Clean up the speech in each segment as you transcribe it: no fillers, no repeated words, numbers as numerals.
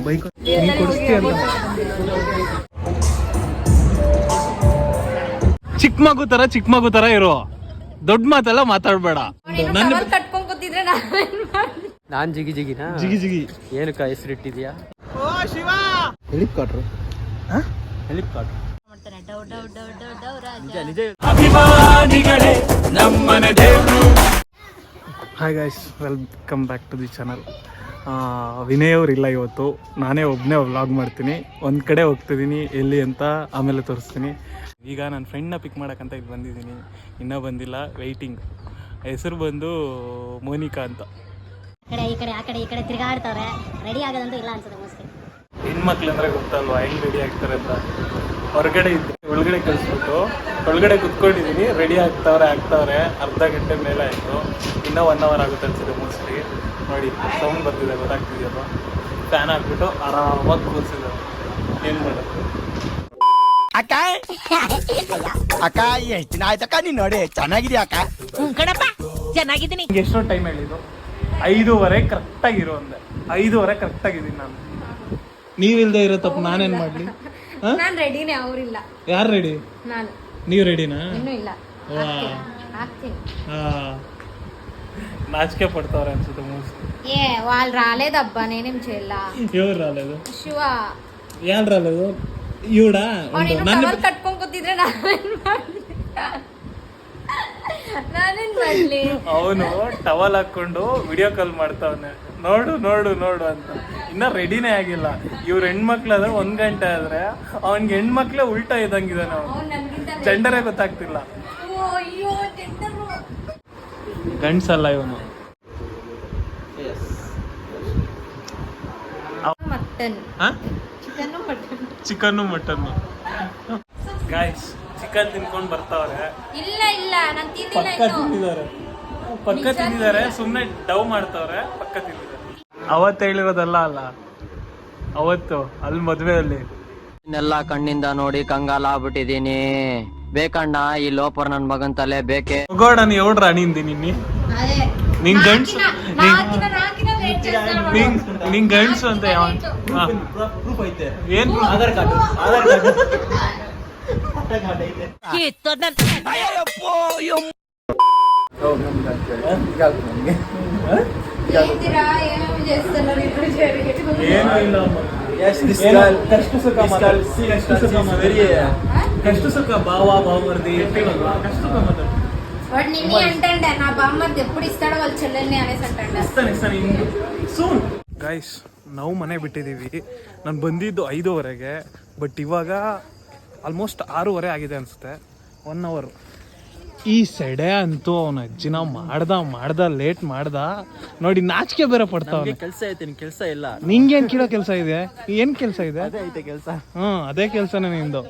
Bike ನೀ ಕೊಡಿಸ್ತೀಯ ಅಂತ. ಚಿಕ್ಕ ಮಗು ತರ ಇರೋ, ದೊಡ್ಡ ಮಾತೆಲ್ಲ ಮಾತಾಡ್ಬೇಡ. ನಾನ್ ಜಿಗಿ ಜಿಗಿ ಏನಕ್ಕ ಹೆಸರಿಟ್ಟಿದ್ಯಾ? Helicopter. Hi guys, welcome back to the channel. Vinay ಅವರಿಲ್ಲ ಇವತ್ತು, ನಾನೇ ಒಬ್ಬನೇ ವ್ಲಾಗ್ ಮಾಡ್ತೀನಿ. ಒಂದು ಕಡೆ ಹೋಗ್ತಿದ್ದೀನಿ, ಎಲ್ಲಿ ಅಂತ ಆಮೇಲೆ ತೋರಿಸ್ತೀನಿ. ಈಗ ನನ್ನ ಫ್ರೆಂಡ್ನ ಪಿಕ್ ಮಾಡೋಕ್ಕಂತ ಇಲ್ಲಿ ಬಂದಿದ್ದೀನಿ, ಇನ್ನೂ ಬಂದಿಲ್ಲ, ವೆಯ್ಟಿಂಗ್. ಹೆಸರು ಬಂದು ಮೋನಿಕಾ ಅಂತ. ಈ ಕಡೆ ತಿರುಗಾಡ್ತವ್ರೆ, ರೆಡಿ ಆಗೋದಂತೂ ಇಲ್ಲ ಅನ್ಸುತ್ತೆ ಮೋಸ್ಟ್ಲಿ. ಹೆಣ್ಮಕ್ಳು ಅಂದರೆ ಗೊತ್ತಲ್ವಾ ಹೆಂಗೆ ರೆಡಿ ಆಗ್ತಾರೆ ಅಂತ. ಹೊರಗಡೆ ಇದ್ದೆ, ಒಳಗಡೆ ಕಳಿಸ್ಬಿಟ್ಟು ಒಳಗಡೆ ಕುತ್ಕೊಂಡಿದ್ದೀನಿ. ರೆಡಿ ಆಗ್ತಾವ್ರೆ. ಅರ್ಧ ಗಂಟೆ ಮೇಲೆ ಆಯಿತು, ಇನ್ನೂ 1 hour ಆಗುತ್ತೆ ಅನ್ಸುತ್ತೆ ಮೋಸ್ಟ್ಲಿ. ನೋಡಿ ಸೌಂಡ್ ಬರ್ತಿದೆ, ಗೊತ್ತಾಗ್ತಿದೆಯಲ್ವ? ಫ್ಯಾನ್ ಹಾಕ್ಬಿಟ್ಟು ಆರಾಮಾಗಿ ಕೂರಿಸಿದ್ದಾರೆ. ಏನು ಮಾಡೋದು ಅಕ್ಕ ಎಷ್ಟು ದಿನ ಆಯ್ತಕ್ಕ ನೀನು ನೋಡಿ ಚೆನ್ನಾಗಿದ್ಯಾ ಅಕ್ಕ? ಕಣಪ್ಪ ಚೆನ್ನಾಗಿದ್ದೀನಿ. ಎಷ್ಟೋ ಟೈಮ್ ಹೇಳಿದ್ದು? 5:30 ಕರೆಕ್ಟಾಗಿರೋ ಅಂದೆ. 5:30 ಕರೆಕ್ಟಾಗಿದ್ದೀನಿ ನಾನು. ನೀವಿಲ್ದೇ ಇರೋ ತಪ್ಪು ನಾನೇನು ಮಾಡಲಿ? ನಾನು ರೆಡಿನೇ, ಅವ್ರಿಲ್ಲ. ಯಾರು ರೆಡಿ? ನಾನು. ನೀವು ರೆಡಿನಾ? ಇನ್ನೂ ಇಲ್ಲ, ಹಾಕ್ತೀನಿ. నాచికే పడతారు అనిపిస్తుంది మోస్ట్లీ. ఏ వాళ్ళు రాలేదబ్బా, నేనేం చేయాలా? ఎవరు రాలేదు? శివ. ಯಾರು ರಾలేదు? ಇವಡ ನಾನು ಕಟ್ಕೊಂಡು ಕೂತಿದ್ರೆ ನಾನೇನ್ ಮಾಡ್ಲಿ? ಅವನು ಟವಲ್ ಹಾಕೊಂಡು ವಿಡಿಯೋ ಕಾಲ್ ಮಾಡ್ತಾವನೆ, ನೋಡು ನೋಡು ನೋಡು ಅಂತ. ಇನ್ನ ರೆಡಿನೇ ಆಗಿಲ್ಲ. ಇವ್ರ ಹೆಣ್ಮಕ್ಳಾದ್ರೆ 1 ಗಂಟೆ ಆದ್ರೆ ಅವನ್ಗೆ ಹೆಣ್ಮಕ್ಳೇ ಉಲ್ಟಾ ಇದ್ದಂಗಿದಾನೆ. ಅವನು ಜೆಂಡರೇ ಗೊತ್ತಾಗ್ತಿಲ್ಲ. ಗಂಡ್ಸಲ್ಲ ಇವನು. Chicken mutton. ಗಾಯ್ಸ್, ಚಿಕನ್ ತಿನ್ಕೊಂಡು ಬರ್ತಾವ್ರೆ. ಇಲ್ಲ ನಾನು ಪಕ್ಕ ತಿಂದಿದ್ದಾರೆ. ಸುಮ್ಮನೆ ಡವ್ ಮಾಡ್ತಾವ್ರೆ. ಪಕ್ಕ ತಿಂದಿದ್ದಾರೆ. ಅವತ್ತು ಹೇಳಿರೋದಲ್ಲ ಅಲ್ಲ, ಅವತ್ತು ಅಲ್ಲಿ ಮದ್ವೆಯಲ್ಲಿ ಇನ್ನೆಲ್ಲ ಕಣ್ಣಿಂದ ನೋಡಿ ಕಂಗಾಲ ಆಗ್ಬಿಟ್ಟಿದೀನಿ. ಬೇಕಣ್ಣ ಈ ಲೋಪರ್ ನನ್ ಮಗನ್ ತಲೆ ಬೇಕೆ. ಹೋಗೋಣ, ನೀ ಎವ್ಡ್ರ ಅಣಿಂದಿ ನಿನ್ನಿ. ನಿಂಗ್ ಗಂಡ್ಸು ನಿಂಗ್ ಗಂಡ್ಸು ಅಂತ ಏನ್? ಆಧಾರ್ ಕಾರ್ಡ್ ಏನು ಇಲ್ಲ. కష్ట సుఖ బావా బావమరిది కష్ట సుఖ మాత్రం వాడు నిన్నే అంటాండ, నా బామ్మర్ది ఎప్పుడు ఇస్తాడో వాళ్ళ చెల్లెల్ని అనేసి అంటాండ. ఇస్తాను సూన్. ಗೈಸ್, ನಾವು ಮನೆ ಬಿಟ್ಟಿದ್ದೀವಿ. ನಾನು ಬಂದಿದ್ದು 5:30ಗೆ, ಬಟ್ ಇವಾಗ ಆಲ್ಮೋಸ್ಟ್ 6:30 ಆಗಿದೆ ಅನಿಸುತ್ತೆ. 1 hour. ಈ ಸೆಡೆ ಅಂತೂ ಅವನ ಅಜ್ಜಿನ ಮಾಡ್ದ ಲೇಟ್ ಮಾಡ್ದ ನೋಡಿ. ನಾಚಿಕೆ ಬೇರೆ ಪಡ್ತಾವ. ಕೆಲಸ ಐತೆ, ಕೆಲಸ ಇಲ್ಲ. ನಿಂಗೇನ್ ಕಿಲೋ ಕೆಲಸ ಇದೆ? ಏನ್ ಕೆಲಸ ಇದೆ? ಅದೇ ಐತೆ ಕೆಲಸ. ಅದೇ ಕೆಲಸನೇ ನಿಂದು.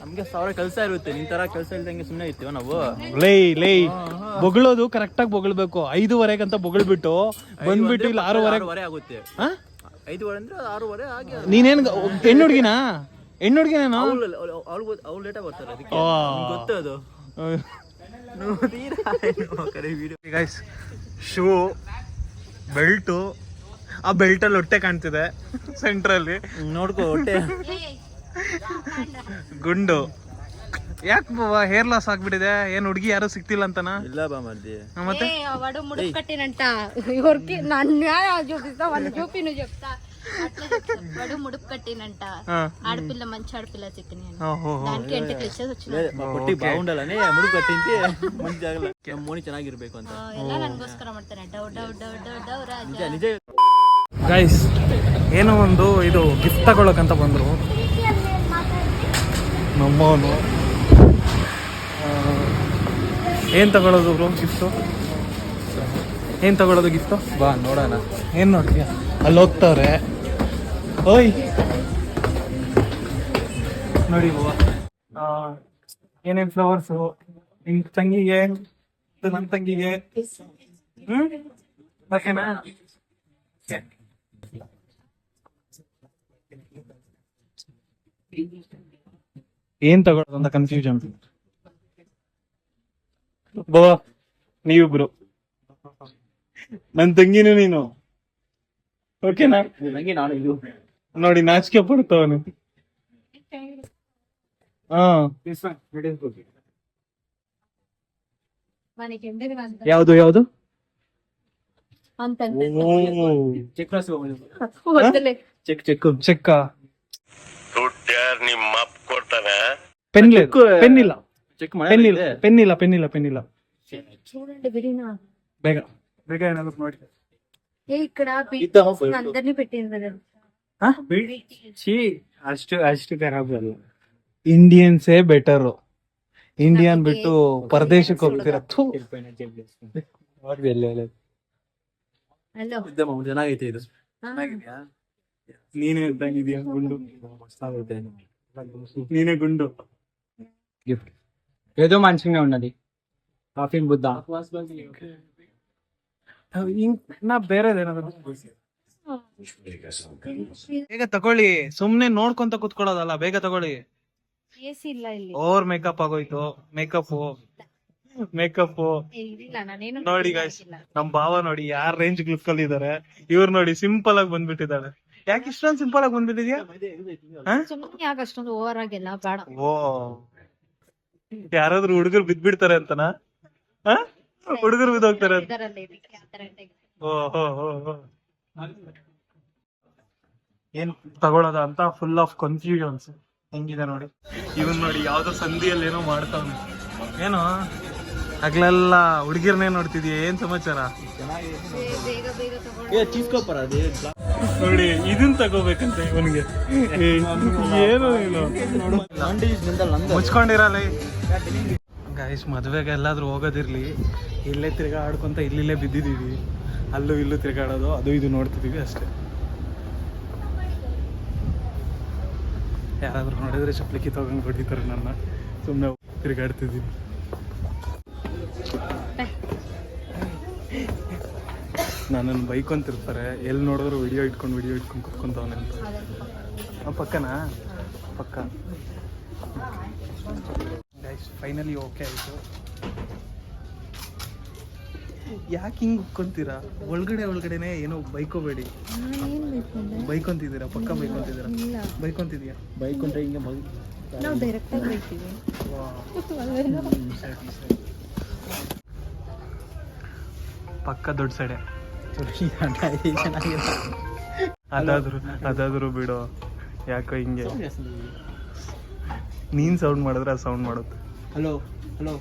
ನಮ್ಗೆ 1000 ಕೆಲಸ ಇರುತ್ತೆ, ನಿನ್ ತರ ಕೆಲಸ ಇಲ್ದಂಗೆ ಸುಮ್ಮನೆ ಇರ್ತೀವ ನಾವು. ಲೈ ಬೊಗಳೋದು ಕರೆಕ್ಟಾಗಿ ಬೊಗಳ್ಬೇಕು. 5:30 ಅಂತ ಬೊಗಳ್ಬಿಟ್ಟು ಬಂದ್ಬಿಟ್ಟು ಇಲ್ಲಿ 6:30 ಆಗುತ್ತೆ. 5:30 ಅಂದ್ರೆ 6:30 ಆಗಿ. ನೀನೇನ್ ಹೆಣ್ಣುಡ್ಗಿನಾ? ಹೆಣ್ಣುಡ್ಗಿನೇನು? ಅವ್ಳು ಲೇಟಾಗಿ ಬರ್ತಾರೆ, ಅದಕ್ಕೆ ಗೊತ್ತು ಅದು. ಗೈಸ್, ಶೂ, ಬೆಲ್ಟು, ಆ ಬೆಲ್ಟಲ್ಲಿ ಹೊಟ್ಟೆ ಕಾಣ್ತಿದೆ ಸೆಂಟ್ರಲ್ಲಿ. ನೋಡ್ಕೋ ಹೊಟ್ಟೆ. ಗುಂಡು. ಯಾಕೆ ಬಾವ ಹೇರ್ ಲಾಸ್ ಆಗ್ಬಿಟ್ಟಿದೆ? ಏನ್ ಹುಡುಗಿ ಯಾರು ಸಿಕ್ತಿಲ್ಲ ಅಂತನಾ? ಇಲ್ಲ ಬಾ ಮರ್ದಿ. ಮತ್ತೆ వాడు ముడుపు కట్టినంట ఎవరికి నన్ను చూపిస్తా వాళ్ళు చూపి నువ్వు చెప్తా. వాడు ముడుపు కట్టినంట, ఆడపిల్ల మంచి ఆడపిల్ల చిక్కని అని. దానికి ఎంటికి ఇచ్చేసి వచ్చిన ಹೊಟ್ಟಿ ಬಾಗುಂಡಲ್ಲನೆ ಮುಡುಕು ಕಟ್ಟಿಂತಿ ಮಂచి ಆಗಲ್ಲ. ಮೋನಿ ಚೆನ್ನಾಗಿರ್ಬೇಕು ಅಂತ ಎಲ್ಲ ನನಗೋಸ್ಕರ ಮಾಡ್ತಾನೆ. ಡವ್ ಡವ್ ಡವ್ ಡವ್ ಡವ್ ರಾಜ. ನಿಜ. ಗೈಸ್, ಏನೋ ಒಂದು ಇದು ಗಿಫ್ಟ್ ತಗೊಳಕಂತ ಬಂದ್ರು ನಮ್ಮವನು. ಏನ್ ತಗೊಳ್ಳೋದು ಬ್ರೋ ಗಿಫ್ಟು? ಏನ್ ತಗೊಳ್ಳೋದು ಗಿಫ್ಟು? ಬಾ ನೋಡೋಣ. ಏನ್ ನೋಡ್ತೀಯ? ಅಲ್ಲಿ ಹೋಗ್ತವ್ರೆ. ಓಯ್ ನೋಡಿ ಬಾವ, ಏನೇನ್ ಫ್ಲವರ್ಸು ನಿಮ್ ತಂಗಿಗೆ, ನನ್ನ ತಂಗಿಗೆ. ಓಕೆನಾ? ಏನ್ ತಗೊಳ್ಳೋದು ಅಂತ ಕನ್ಫ್ಯೂಷನ್. ನೀವಿಬ್ರು, ನನ್ ತಂಗಿನೂ ನೀನು. ಓಕೆನಾ? ನೋಡಿ ನಾಚಿಕೆ ಪಡ್ತವನು. ಹಾ ಯಾವ್ದು ಯಾವ್ದು ಚೆಕ್ಕ ಪೆನ್ನಿಲ್ಲ చూడండి విడినా ಬೇಗ ಬೇಗ ಏನಾದ್ರು ನೋಡಿ. ఇక్కడ అందరినీ పెట్టింది ಅಷ್ಟು ಖರಾಬ್ ಅಲ್ಲ. ಇಂಡಿಯನ್ಸೇ ಬೆಟರು. ಇಂಡಿಯನ್ ಬಿಟ್ಟು ಪರದೇಶಕ್ಕೆ ಹೋಗ್ತೀರ. ಹಲೋ ಚೆನ್ನಾಗೈತೆ ಇದು. ನೀನೇ ಇದ್ದಂಗಿದ್ಯಾ ಗುಂಡು. ನೀನೇ ಗುಂಡು. గిఫ్ట్ ఏదో మంచిగా ఉన్నది. కాఫీ బుద్ధ ನಾ ಬೇರೆದೇನಾದ್ರು ಬೇಗ ತಗೊಳ್ಳಿ. ಸುಮ್ನೆ ನೋಡ್ಕೊಂತ ಕುತ್ಕೊಳ್ಳೋದಲ್ಲ, ಬೇಗ ತಗೊಳ್ಳಿ. ಎಸಿ ಇಲ್ಲ ಇಲ್ಲಿ. ಓವರ್ ಮೇಕಪ್ ಆಗೋಯ್ತು. ಮೇಕಪ್ ಇಲ್ಲ ನಾನೇನು ನೋಡಿ ಗಾಯ್ಸ್, ನಮ್ ಭಾವ ನೋಡಿ ಯಾರ್ ರೇಂಜ್ ಲುಕ್ ಅಲ್ಲಿ ಇದಾರೆ. ಇವ್ರು ನೋಡಿ ಸಿಂಪಲ್ ಆಗಿ ಬಂದ್ಬಿಟ್ಟಿದ್ದಾಳೆ. ಯಾಕೆ ಇಷ್ಟೊಂದು ಸಿಂಪಲ್ ಆಗಿ ಬಂದ್ಬಿಟ್ಟಿದ್ಯಾ? ಸುಮ್ಮನೆ ಯಾಕೆ ಅಷ್ಟೊಂದು ಓವರ್ ಆಗಿಲ್ಲ ಬೇಡ. ಓ, ಯಾರಾದ್ರೂ ಹುಡುಗರು ಬಿದ್ಬಿಡ್ತಾರೆ ಅಂತನಾ? ಹುಡುಗರು ಬಿದ್ದೋಗ್ತಾರೆ ಅಂತ. ಇದರಲ್ಲಿ ಇದಕ್ಕೆ ಆ ತರ ಟೈಪ್. ಓಹೋ, ಏನ್ ತಗೊಳೋದ ಅಂತ ಫುಲ್ ಆಫ್ ಕನ್ಫ್ಯೂಷನ್ಸ್. ಹೆಂಗಿದೆ ನೋಡಿ ಇವನ್ ನೋಡಿ, ಯಾವ್ದೋ ಸಂಧಿಯಲ್ಲಿ ಏನೋ ಮಾಡ್ತಾವ್ನೆ. ಏನೋ ಹಗ್ಲೆಲ್ಲ ಹುಡುಗಿರ್ನೇ ನೋಡ್ತಿದ್ಯಾ? ಏನ್ ಸಮಾಚಾರ? ಬೇಗ ಬೇಗ ತಗೊಳ್ಳಿ. ನೋಡಿ ಇದನ್ ತಗೋಬೇಕಂತ ಇವನ್ಗೆ. ಏನು ಮುಚ್ಕೊಂಡಿರಲ್ಲ. ಗಾಯ್ಸ್, ಮದ್ವೆಗೆ ಎಲ್ಲಾದ್ರೂ ಹೋಗೋದಿರ್ಲಿ, ಇಲ್ಲೇ ತಿರ್ಗಾಡ್ಕೊಂತ ಇಲ್ಲಿಲ್ಲೇ ಬಿದ್ದಿದೀವಿ. ಅಲ್ಲೂ ಇಲ್ಲೂ ತಿರ್ಗಾಡೋದು, ಅದು ಇದು ನೋಡ್ತಿದೀವಿ ಅಷ್ಟೇ. ಯಾರಾದ್ರೂ ನೋಡಿದ್ರೆ ಚಪ್ಪಲಿ ಕಿತ್ತೋಗಂಗ್ ಹೊಡಿತಾರೆ ನನ್ನ. ಸುಮ್ಮನೆ ತಿರ್ಗಾಡ್ತಿದ್ದೀನಿ. ನನ್ನನ್ನು ಬೈಕೊಂತಿರ್ತಾರೆ, ಎಲ್ಲಿ ನೋಡಿದ್ರು ವಿಡಿಯೋ ಇಟ್ಕೊಂಡು ಕುತ್ಕೊಂತವನೆ ಅಂತ. ಪಕ್ಕನಾ? ಪಕ್ಕ. ಫೈನಲಿ ಓಕೆ ಆಯಿತು. ಯಾಕೆ ಹಿಂಗೆ ಉಕ್ಕೊಂತೀರಾ? ಒಳಗಡೆನೆ ಏನೋ ಬೈಕೋಬೇಡಿ. ಬೈಕೊಂತಿದ್ದೀರಾ? ಪಕ್ಕ ಬೈಕೊಂತಿದ್ಯಾ? ಬೈಕೊಂಡ್ರೆ ಹಿಂಗೆ ನಾವು ಡೈರೆಕ್ಟ್ ಆಗಿ ಬೈತೀವಿ. ಪಕ್ಕ ದೊಡ್ಡ ಸಡೆ. ಅದಾದ್ರೂ ಬಿಡು, ಯಾಕೋ ಹಿಂಗೆ ನೀನ್ ಸೌಂಡ್ ಮಾಡಿದ್ರೆ ಅದು ಸೌಂಡ್ ಮಾಡುತ್ತೆ. ಹಲೋ ಹಲೋ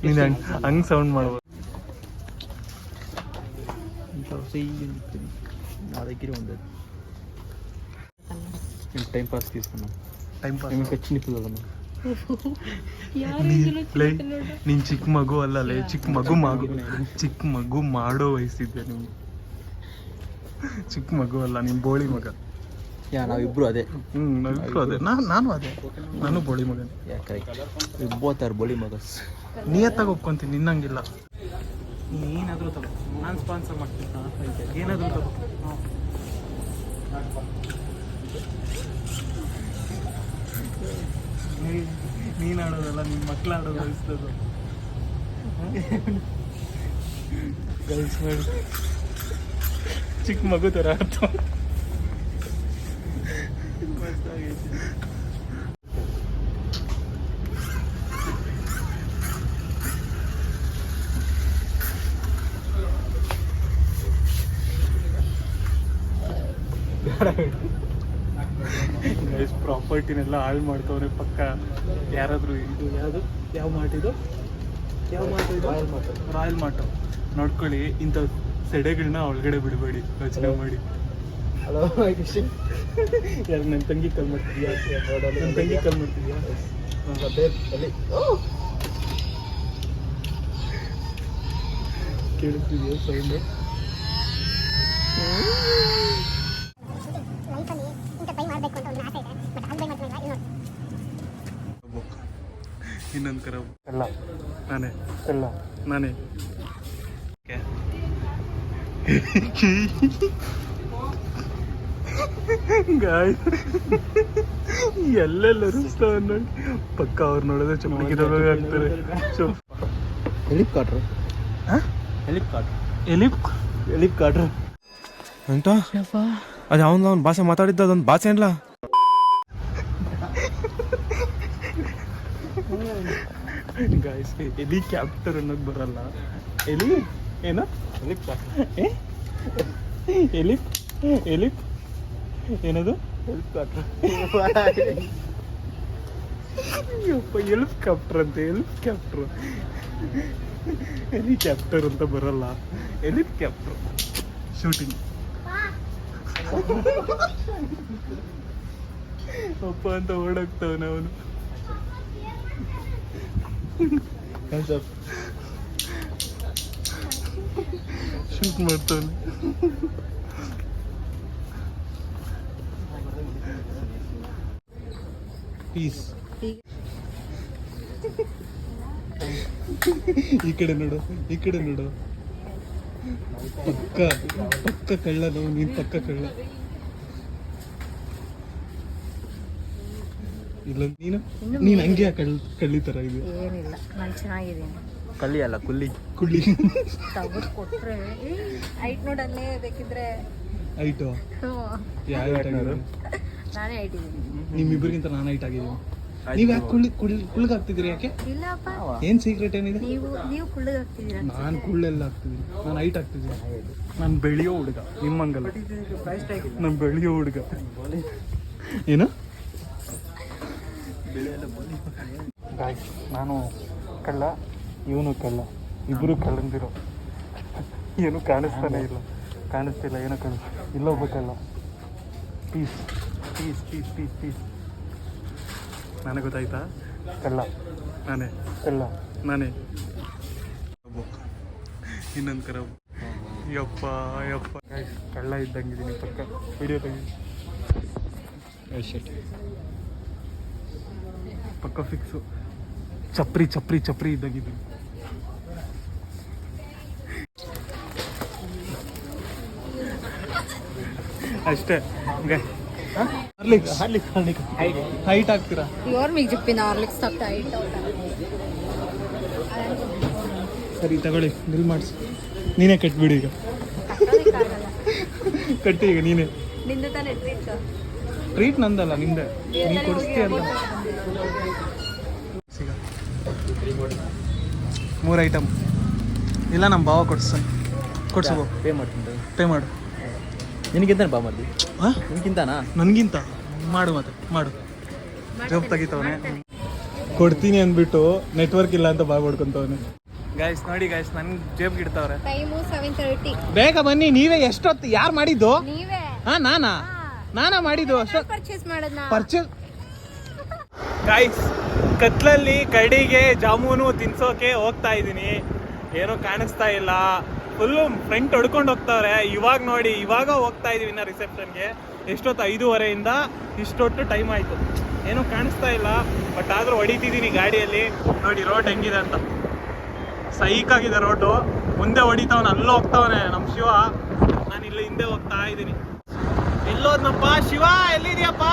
ನೀನ್ ಹಂಗ್ ಸೌಂಡ್ ಮಾಡ್ಬೋದು. నా దగ్గర ఉండదు. టైం పాస్ తీసుకున్నాం. Time pass. ఇంకా చిన్న పిల్లలు ನೀನ್ ಚಿಕ್ಕ ಮಗು ಅಲ್ಲಲೇ, ಚಿಕ್ಕ ಮಗು ಮಾಡೋ ವಯಸ್ಸಿದ್ದೆ ನೀವು. ಚಿಕ್ಕ ಮಗು ಅಲ್ಲ, ನಿಮ್ ಬೋಳಿ ಮಗ. ನಾವಿಬ್ರು ಅದೇ. ನಾವಿಬ್ರು ಅದೇ. ನಾನು ಅದೇ, ನಾನು ಬೋಳಿ ಮಗ. ಇಬ್ಬರು ಬೋಳಿ ಮಗ. ನಿಯತ್ತಾಗಿ ಒಪ್ಕೊಂತೀನಿ, ನಿನ್ನಂಗಿಲ್ಲ. ನೀನಾದ್ರೂ ತಗೋ, ನಾನು ಸ್ಪಾನ್ಸರ್ ಮಾಡ್ತೀನಿ. ಏನಾದ್ರೂ ತಗೋ. ನೀನ್ ಆಡೋದಲ್ಲ, ನಿನ್ ಮಕ್ಳು ಆಡೋದು ವಹಿಸ್ತದು. ಗರ್ಲ್ಸ್ ನೋಡಿ ಚಿಕ್ಕ ಮಗು ತರ ಆಡ್ತ. ಪ್ರಾಪರ್ಟಿನೆಲ್ಲ ಹಾಳು ಮಾಡ್ತವ್ರೆ ಪಕ್ಕ. ಯಾರಾದ್ರೂ ಇದು ಯಾವುದು ಯಾವ ಮಾರ್ಟ್ ರಾಯಲ್ ಮಾರ್ಟ್ ನೋಡ್ಕೊಳ್ಳಿ. ಇಂಥ ಸೆಡೆಗಳನ್ನ ಒಳಗಡೆ ಬಿಡಬೇಡಿ, ಯೋಚನೆ ಮಾಡಿ. ಯಾರು ನನ್ನ ತಂಗಿ ಕಾಲ್ ಮಾಡ್ತಿದ್ಯಾ? ಕೇಳಿಸ್ತಿದ್ಯಾ ಸೌಂಡ್? ಇನ್ನೊಂದು ಕರ ನಾನೇ ಎಲ್ಲೆಲ್ಲರೂ ನೋಡಿ ಪಕ್ಕ. ಅವ್ರು ನೋಡಿದ್ರೆ ಚಪ್ಪಲಿಗೆ ಆಗ್ತಾರೆ. ಎಲಿಪ್ ಕಾಟ್ರು. ಎಂತ ಅದು ಅವನ ಭಾಷೆ ಮಾತಾಡಿದ್ದ ಅದೊಂದು ಭಾಷೆ ಅಲ್ಲ. ಗಾಯ್ಸ್ ಹೆಲಿಕಾಪ್ಟರ್ ಅನ್ನೋದು ಬರಲ್ಲ. ಎಲಿ ಏನ ಎಲಿಪ್ ಎಲಿಪ್ ಏನದು ಹೆಲಿಕಾಪ್ಟರ್ ಅಂತ ಹೆಲಿಕಾಪ್ಟರ್ ಅಂತ ಬರಲ್ಲ. ಹೆಲಿಕಾಪ್ಟರ್ ಶೂಟಿಂಗ್ ಅಪ್ಪ ಅಂತ ಓಡಾಗ್ತಾವನ ಅವನು. ಶೂಟ್ ಮಾಡ್ತಾನೆ. ಪೀಸ್ ಈ ಕಡೆ ನೋಡು, ಈ ಕಡೆ ನೋಡು. ಪಕ್ಕ ಪಕ್ಕ ಕಳ್ಳ ನಾವು, ನೀನ್ ಪಕ್ಕ ಕಳ್ಳ. ಇಲ್ಲ ನೀನ್ ಹಂಗೆ ಕಳ್ಳಿ ತರ ಇದೆ. ಏನಿಲ್ಲ, ನಾನು ಚೆನ್ನಾಗಿದ್ದೀನಿ. ಕಳ್ಳಿ ಅಲ್ಲ ಕುಳ್ಳಿ. ತಗದ್ ಕೊಟ್ರೆ ಹೈಟ್ ನೋಡಲ್ಲೇ ಬೇಕಿದ್ರೆ. ಹೈಟು ಯಾವ ಹೈಟ್ ಆಗಿದ್ರು? ನಾನೇ ಹೈಟ್ ಇದ್ದೀನಿ. ನಿಮ್ಮಿಬ್ಬರಿಗಿಂತ ನಾನು ಹೈಟ್ ಆಗಿದ್ದೀನಿ. ನೀವ್ ಯಾಕೆ ಕುಳ್ಳಿಗಾಗ್ತಿದ್ದೀರಿ? ಯಾಕೆ? ಇಲ್ಲಪ್ಪ, ಏನ್ ಸೀಕ್ರೆಟ್ ಏನಿದೆ? ನೀವು ಕುಳ್ಳಗಾಗ್ತಿದ್ದೀರಾ. ನಾನು ಕುಳ್ಳೆಲ್ಲ ಆಗ್ತಿದ್ದೀನಿ, ನಾನು ಹೈಟ್ ಆಗ್ತಿದ್ದೀನಿ. ನಾನು ಬೆಳೆಯೋ ಹುಡುಗ, ನಿಮ್ಮಂಗಲ್ಲ. ನಾನು ಬೆಳೆಯೋ ಹುಡುಗ. ಏನು ಗಾಯ್ಸ್, ನಾನು ಕಳ್ಳ, ಇವನು ಕಳ್ಳ, ಇಬ್ಬರು ಕಳ್ಳಂದಿರೋ. ಏನು ಕಾಣಿಸ್ತಾನೆ ಇಲ್ಲ, ಕಾಣಿಸ್ತಿಲ್ಲ, ಏನೋ ಇಲ್ಲೊಬ್ಬ ಕಳ್ಳ. Peace peace peace peace peace. ನನಗೆ ಗೊತ್ತಾಯ್ತಾ? ಕಳ್ಳ ನಾನೇ, ಕಳ್ಳ ನಾನೇ. ಇನ್ನೊಂದು ಕರ ಯಪ್ಪ ಯಪ್ಪ. ಕಳ್ಳ ಇದ್ದಂಗಿದ್ದೀನಿ ಪಕ್ಕ. ವಿಡಿಯೋ ತೆಗಿ, ಪಕ್ಕ ಫಿಕ್ಸು. ಚಪ್ರಿ ಚಪ್ರಿ ಚಪ್ರಿ ಇದ್ದಾಗಿದ್ದೀನಿ. ಅಷ್ಟೇ. ಹೈಟ್ ಆಗ್ತೀರಾ? మీకు చెప్పిన హార్లిక్స్ తప్ప హైట్ ಸರಿ ತಗೊಳ್ಳಿ, ಬಿಲ್ ಮಾಡಿಸಿ. ನೀನೇ ಕಟ್ಬಿಡಿ ಈಗ. ಕಟ್ಟಿ ಈಗ ನೀನೇ. ನಿಂದು ತಾನೇ ಟ್ರೀಟ್ ನಂದಲ್ಲ, ನಿಂದೆ. ನೀನು ಕೊಡಿಸ್ತೀಯ ಅಂತ. 3 ಐಟಮ್ ಇಲ್ಲ, ನಮ್ಮ ಭಾವ ಕೊಡಿಸ್ತಾನೆ. ಕೊಡ್ಸು, ಪೇ ಮಾಡ್ತೀನಿ. ಪೇ ಮಾಡು. ನಿನಗಿಂತ ಬಾ ಮಾಡ್ದಿ. ಹಾಂ, ನಿನಗಿಂತನಾ? ನನಗಿಂತ ಮಾಡು, ಮತ್ತೆ ಮಾಡು. ಜೋಬ್ ತೆಗಿತವನೆ. ಕೊಡ್ತೀನಿ ಅಂದ್ಬಿಟ್ಟು ನೆಟ್ವರ್ಕ್ ಇಲ್ಲ ಅಂತ ಬಾಯ್ ಹೊಡ್ಕೊಂತವನೆ. ಗಾಯ್ಸ್ ನೋಡಿ ಗಾಯ್ಸ್, ನನ್ಗೆ ಜೇಬ್ಗೆ ಇಡ್ತಾವ್ರೆ. ಟೈಮು 7:30. ಬೇಗ ಬನ್ನಿ. ನೀವೇ ಎಷ್ಟೊತ್ತು? ಯಾರು ಮಾಡಿದ್ದು? ನೀವೇ. ಹಾಂ, ನಾನಾ ಮಾಡಿದ್ದು. ಅಷ್ಟೊತ್ತು ಪರ್ಚೇಸ್ ಮಾಡೋದನ್ನ. ಪರ್ಚೇಸ್. ಗಾಯ್ಸ್, ಕತ್ಲಲ್ಲಿ ಕಡಿಗೆ ಜಾಮೂನು ತಿನ್ಸೋಕೆ ಹೋಗ್ತಾ ಇದ್ದೀನಿ. ಏನೂ ಕಾಣಿಸ್ತಾ ಇಲ್ಲ. ಫುಲ್ಲು ಫ್ರೆಂಟ್ ಹೊಡ್ಕೊಂಡು ಹೋಗ್ತಾವ್ರೆ. ಇವಾಗ ನೋಡಿ, ಇವಾಗ ಹೋಗ್ತಾ ಇದೀವಿ ಇನ್ನು ರಿಸೆಪ್ಷನ್ಗೆ. ಎಷ್ಟೊತ್ತು? 5:30 ಇಷ್ಟೊತ್ತು ಟೈಮ್ ಆಯಿತು. ಏನೂ ಕಾಣಿಸ್ತಾ ಇಲ್ಲ, ಬಟ್ ಆದರೂ ಹೊಡಿತಿದ್ದೀನಿ ಗಾಡಿಯಲ್ಲಿ. ನೋಡಿ ರೋಡ್ ಹೆಂಗಿದೆ ಅಂತ. ಸೈಕಾಗಿದೆ ರೋಡು. ಮುಂದೆ ಹೊಡಿತಾವನೆ, ಅಲ್ಲೂ ಹೋಗ್ತಾವನೆ ನಮ್ಮ ಶಿವ. ನಾನು ಇಲ್ಲಿ ಹಿಂದೆ ಹೋಗ್ತಾ ಇದ್ದೀನಿ. ಎಲ್ಲೋದ್ನಪ್ಪ ಶಿವ? ಎಲ್ಲಿದ್ಯಪ್ಪ?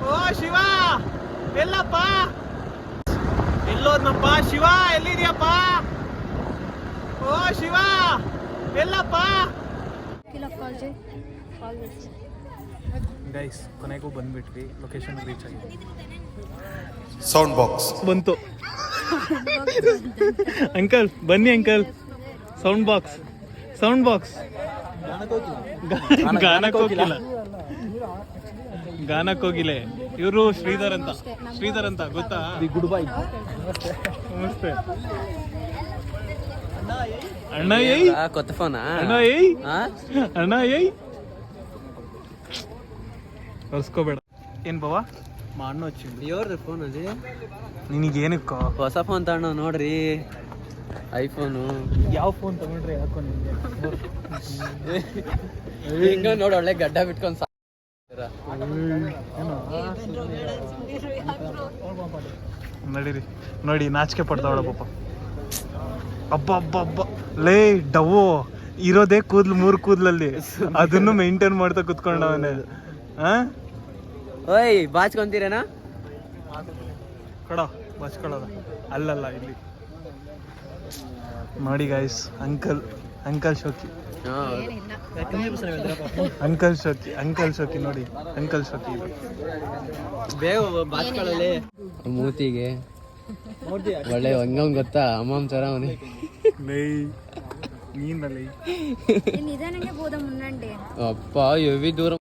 ಓ ಶಿವ, ಎಲ್ಲಪ್ಪ? ಎಲ್ಲೋದ್ನಪ್ಪ ಶಿವ? ಎಲ್ಲಿದ್ಯಪ್ಪ? ಓ ಶಿವ, ಎಲ್ಲಪ್ಪ? ಗೈಸ್, ಕೊನೆಗೂ ಬಂದ್ಬಿಟ್ವಿ. ಲೊಕೇಶನ್ ರೀಚ್ ಆಗಿದೆ. ಸೌಂಡ್ ಬಾಕ್ಸ್ ಬಂತು. ಅಂಕಲ್ ಬನ್ನಿ uncle. Sound box, sound box. ಗಾನಕ್ಕೆ ಹೋಗಿಲ್ಲ. ಇವರು ಶ್ರೀಧರ್ ಅಂತ ಗೊತ್ತಾ? Good bye. ನಮಸ್ತೆ ಅಣ್ಣ. ಏಯ್ కొత్త ఫోనా? ಅಣ್ಣ ಏಯ್ ಕರ್ಸ್ಕೋಬೇಡ. ಏನ್ ಬಾವ? మా అన్న వచ్చింది. ఎవరు ఫోన్ అది? ನಿನಗೇನಕ್ಕೋ? ಹೊಸ ಫೋನ್ ತಗೊಂಡು ನೋಡ್ರಿ, ಐಫೋನು. ಯಾವ ಫೋನ್ ತಗೊಂಡ್ರೆ ಯಾಕೋ ನಿಮಗೆ? ಹಿಂಗ ನೋಡಿ ಒಳ್ಳೆ ಗಡ್ಡ ಬಿಟ್ಕೊಂಡು ನಡೀರಿ. ನೋಡಿ ನಾಚಿಕೆ ಪಡ್ತಾವಳ ಪಾಪ. ಅಬ್ಬ ಲೇ ಡವ್ವು ಇರೋದೇ ಕೂದ್ಲು, 3 ಕೂದ್ಲಲ್ಲಿ. ಅದನ್ನು ಮೇಂಟೈನ್ ಮಾಡ್ತಾ ಕುತ್ಕೊಂಡವನೇ. ಓಯ್ ಬಾಚ್ಕೊಂತೀರೇನಾ? ಕೊಡ, ಬಚ್ಕೊಳ್ಳೋದ. ಅಲ್ಲಲ್ಲ, ಇಲ್ಲಿ ನೋಡಿ ಗಾಯ್ಸ್. ಅಂಕಲ್ ಅಂಕಲ್ ಶೋಕಿ ಏನಿಲ್ಲ. ಅಂಕಲ್ ಶೋಕಿ ನೋಡಿ, ಅಂಕಲ್ ಶೋಕಿ ಇದು. ಬೇಗ ಬಾಚ್ಕೊಳ್ಳಲಿ ಮೂತಿಗೆ ಒಳ್ಳೆ ಹಂಗಮ್ ಗೊತ್ತಾ ಅಮ್ಮಮ್ಮ ತರ ಅವನೇ ನೀನಲ್ಲಿ నిజానంగా పోదాం ఉండండి. ಅಪ್ಪ ಎವಿ ದೂರ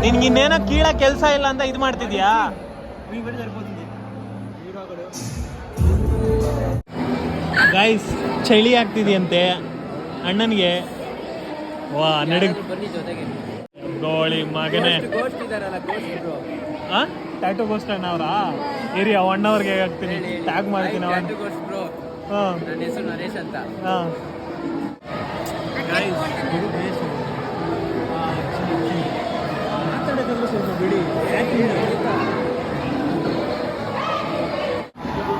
ನಿನ್ಗಿನ್ನೇನೋ ಕೀಳ ಕೆಲಸ ಇಲ್ಲ ಅಂತ ಇದು ಮಾಡ್ತಿದ್ಯಾ? ಗೈಸ್ ಚಳಿ ಆಗ್ತಿದೆಯಂತೆ ಅಣ್ಣನಿಗೆ. ವಾ ನಡಗ್ ಬನ್ನಿ ಜೊತೆಗೆ ಗೋಳಿ ಮಗನೇ. ಟ್ಯಾಟೂ ಗೋಸ್ಟ್ ಅಣ್ಣ ಅವರಾ? ಇರಿ ಅವ್ ಅಣ್ಣವ್ರಿಗೆ ಹಾಕ್ತೀನಿ, ಟ್ಯಾಗ್ ಮಾಡ್ತೀನಿ ಅವನ್. ಹಾಂ ನನ್ನ ಹೆಸರು ನರೇಶ್ ಅಂತ. ಹಾಂ ಗೈಸ್ ಸ್ವಲ್ಪ ಬಿಡಿ.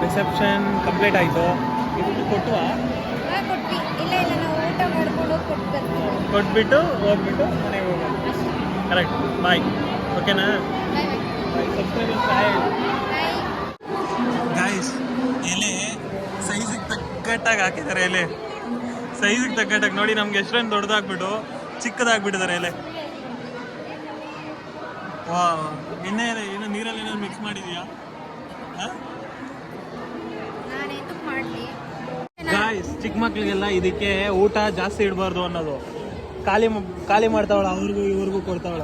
ರಿಸೆಪ್ಷನ್ ಕಂಪ್ಲೀಟ್ ಆಯಿತು. ಇದು ಕೊಟ್ಟುವ ಕೊಟ್ವಿ. ಇಲ್ಲ ಇಲ್ಲ, ನಾವು ಊಟ ಮಾಡ್ಕೊಂಡು ಕೊಟ್ಟು ಬರ್ತೀವಿ. ಕೊಟ್ಬಿಟ್ಟು ಹೋಗ್ಬಿಟ್ಟು ಮನೆಗೆ ಹೋಗೋದು. ಕರೆಕ್ಟ್. ಬಾಯ್. ಓಕೆನಾ? ಗಾಯ್ಸ್ ಎಲೆ ಸೈಜಿಗೆ ತಗ್ಗಟ್ಟಾಗಿ ಹಾಕಿದ್ದಾರೆ. ಎಲೆ ಸೈಜಿಗೆ ತಗ್ಗಟ್ಟಾಗಿ ನೋಡಿ. ನಮ್ಗೆ ಎಷ್ಟೊಂದು ದೊಡ್ಡದಾಗ್ಬಿಟ್ಟು ಚಿಕ್ಕದಾಗ್ಬಿಟ್ಟಿದ್ದಾರೆ ಎಲೆ. ವಾ ಎಣ್ಣೆ ಏನು ನೀರಲ್ಲಿ ಏನಾದ್ರು ಮಿಕ್ಸ್ ಮಾಡಿದೀಯಾ? ನಾನೇನು ಮಾಡಲಿ? ಗಾಯ್ಸ್ ಚಿಕ್ಕ ಮಕ್ಳಿಗೆಲ್ಲ ಇದಕ್ಕೆ ಊಟ ಜಾಸ್ತಿ ಇಡಬಾರ್ದು ಅನ್ನೋದು. ಖಾಲಿ ಮಾಡ್ತಾವಳ, ಅವ್ರಿಗೂ ಇವ್ರಿಗೂ ಕೊಡ್ತಾವಳ.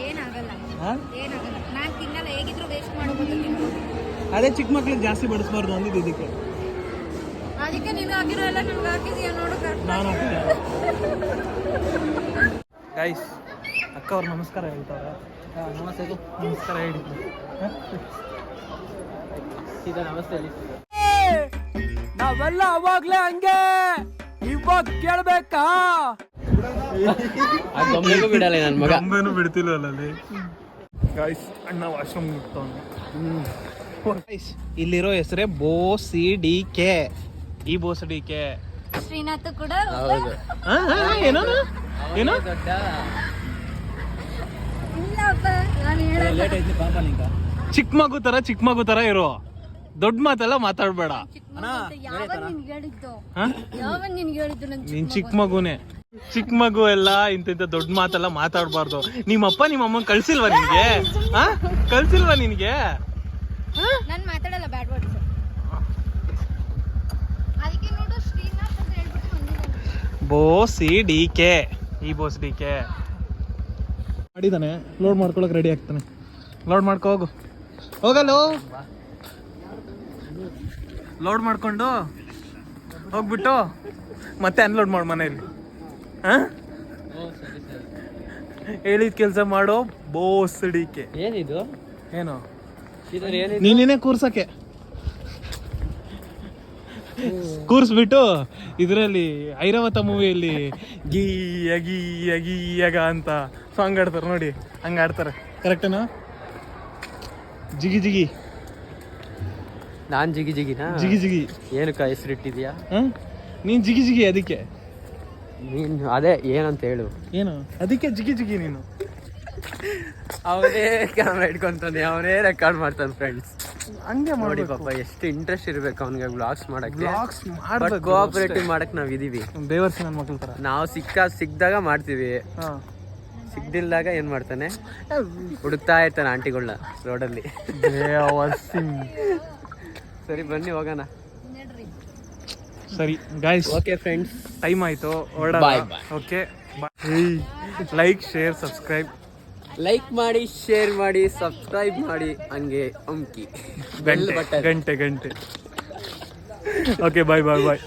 ಏನಾಗಲ್ಲ, ಹಾಂ ಏನಾಗಲ್ಲ. ನಾನು ತಿನ್ನಲ್ಲ, ಹೇಗಿದ್ರು ವೇಸ್ಟ್ ಮಾಡೋದು ತಿನ್ಬೋದು. ಅದೇ ಚಿಕ್ಕ ಮಕ್ಳಿಗೆ ಜಾಸ್ತಿ ಬಡಿಸ್ಬಾರ್ದು ಅಂದಿದ್ದು ಇದಕ್ಕೆ. ಅದಕ್ಕೆ ನೀನು ಆಗಿರೋ ಎಲ್ಲ ನಮ್ಗೆ ಹಾಕಿದೀಯ ನೋಡು. ನಾನು ಗೈಸ್ ಅಕ್ಕ ಅವ್ರು ನಮಸ್ಕಾರ ಹೇಳ್ತಾವ್ರೆ. ನಮಸ್ಕಾರ ಹೇಳಿ. ಸೀದಾ ನಮಸ್ತೆ ಹೇಳಿ. ನಾವೆಲ್ಲ ಅವಾಗ್ಲೇ ಹಂಗೆ, ಇವಾಗ ಕೇಳ್ಬೇಕಾ? ಆ ಗೊಂಬೆಗೂ ಬಿಡಲ್ಲ ನನ್ನ ಮಗ. ಗೊಂಬೆನೂ ಬಿಡ್ತಿಲ್ವಲ್ಲ ಅಲ್ಲಿ. ಗೈಸ್ ಅಣ್ಣ ವಾಶ್ರೂಮ್ ಮುಟ್ತವನು. ಗೈಸ್ ಇಲ್ಲಿರೋ ಹೆಸರೇ BOCDK. ಈ BOCDK. ಶ್ರೀನಾಥ್ ಕೂಡ ಹೌದು. ಏನೋ ಏನೋ ದೊಡ್ಡ ಇಲ್ಲಪ್ಪ, ನಾನು ಹೇಳಲ್ಲ. ಚಿಕ್ಕ ಮಗು ತರ ಇರೋ. ದೊಡ್ಡ ಮಾತೆಲ್ಲ ಮಾತಾಡ್ಬೇಡ. ಯಾವನ್ ನಿನ್ಗೆ ಹೇಳಿದ್ದು? ಹಾ? ಯಾವನ್ ನಿನ್ಗೆ ಹೇಳಿದ್ದು? ನೀನ್ ಚಿಕ್ಕ ಮಗುನೇ. ಚಿಕ್ಕ ಮಗು ಎಲ್ಲ ಇಂಥ ದೊಡ್ಡ ಮಾತೆಲ್ಲ ಮಾತಾಡ್ಬಾರ್ದು. ನಿಮ್ಮಪ್ಪ ನಿಮ್ಮಮ್ಮ ಕಳ್ಸಿಲ್ವಾ ನಿನ್ಗೆ? ಕಳ್ಸಿಲ್ವಾ ನಿನ್ಗೆ? ನಾನು ಮಾತಾಡಲ್ಲ ಬ್ಯಾಡ್ ವರ್ಡ್ಸ್. ಅದಕ್ಕೆ ನೋಡು ಶ್ರೀನಾಥ್ ಅಂತ ಹೇಳ್ಬಿಟ್ಟು ಬಂದಿದ್ದಾನೆ. BOCDK. ಈ BOCDK ಮಾಡಿದಾನೆ. ಲೋಡ್ ಮಾಡ್ಕೊಳಕ್ ರೆಡಿ ಆಗ್ತಾನೆ. ಲೋಡ್ ಮಾಡ್ಕೊ ಹೋಗು. ಹೋಗಲ್ಲೋ. ಲೋಡ್ ಮಾಡ್ಕೊಂಡು ಹೋಗ್ಬಿಟ್ಟು ಮತ್ತೆ ಅನ್ಲೋಡ್ ಮಾಡು ಮನೇಲಿ. ಹೇಳಿದ ಕೆಲಸ ಮಾಡೋ BOCDK. ಏನಿದು? ಏನು ಇದರ ಏನಿದು? ನೀನೇನೆ ಕೂರ್ಸಕ್ಕೆ ಕೂರಿಸ್ಬಿಟ್ಟು ಇದರಲ್ಲಿ ಐರಾವತ ಮೂವಿಯಲ್ಲಿ ಗೀಯಗ ಅಂತ ಸಾಂಗ್ ಆಡ್ತಾರೆ ನೋಡಿ, ಹಂಗೆ ಆಡ್ತಾರೆ. ಕರೆಕ್ಟೇನಾ? ಜಿಗಿ ಜಿಗಿ ನಾನ್ ಜಿಗಿ ಜಿಗಿನಾ? ಜಿಗಿ ಜಿಗಿ ಏನಕ್ಕ ಹೆಸರಿಟ್ಟಿದ್ಯಾ? ನೀನು ಜಿಗಿ ಜಿಗಿ ಅದಕ್ಕೆ. ನೀನು ಅದೇ ಏನಂತ ಹೇಳು. ಏನು ಅದಕ್ಕೆ ಜಿಗಿ ಜಿಗಿ ನೀನು. ಅವನೇ ಕ್ಯಾಮ್ರಾ ಇಟ್ಕೊಂತಾನೆ, ಅವನೇ ರೆಕಾರ್ಡ್ ಮಾಡ್ತಾನೆ ಫ್ರೆಂಡ್ಸ್. ಹಂಗೆ ನೋಡಿ ಮಾಡಿ ಪಾಪ ಎಷ್ಟು ಇಂಟ್ರೆಸ್ಟ್ ಇರ್ಬೇಕು ಅವ್ನಿಗೆ ವ್ಲಾಗ್ಸ್ ಮಾಡಕ್ಕೆ. ಬ್ಲಾಗ್ಸ್ ಬಟ್ ಮಾಡ್ಬೇಕು. ಕೋಆಪರೇಟಿವ್ ಮಾಡಕ್ ನಾವ್ ಇದೀವಿ. ಬೇವರ್ಸಿ ನನ್ನ ಮಕ್ಳ ಥರ. ನಾವು ಸಿಕ್ದಾಗ ಮಾಡ್ತೀವಿ, ಹಾಂ ಸಿಗ್ದಿಲ್ದಾಗ ಏನ್ ಮಾಡ್ತಾನೆ, ಹುಡುಕ್ತಾ ಇರ್ತಾನೆ ಆಂಟಿಗಳನ್ನ ರೋಡಲ್ಲಿ. ಸರಿ ಬನ್ನಿ ಹೋಗೋಣ. ಸರಿ ಗಾಯ್ಸ್, ಓಕೆ ಫ್ರೆಂಡ್ಸ್, ಟೈಮ್ ಆಯ್ತು, Bye, bye. Okay bye. Like share subscribe. Like ಮಾಡಿ, ಶೇರ್ ಮಾಡಿ, ಸಬ್ಸ್ಕ್ರೈಬ್ ಮಾಡಿ, ಹಂಗೆ ಅಮ್ಕಿ ಗಂಟೆ ಓಕೆ ಬಾಯ್ ಬಾಯ್ ಬಾಯ್.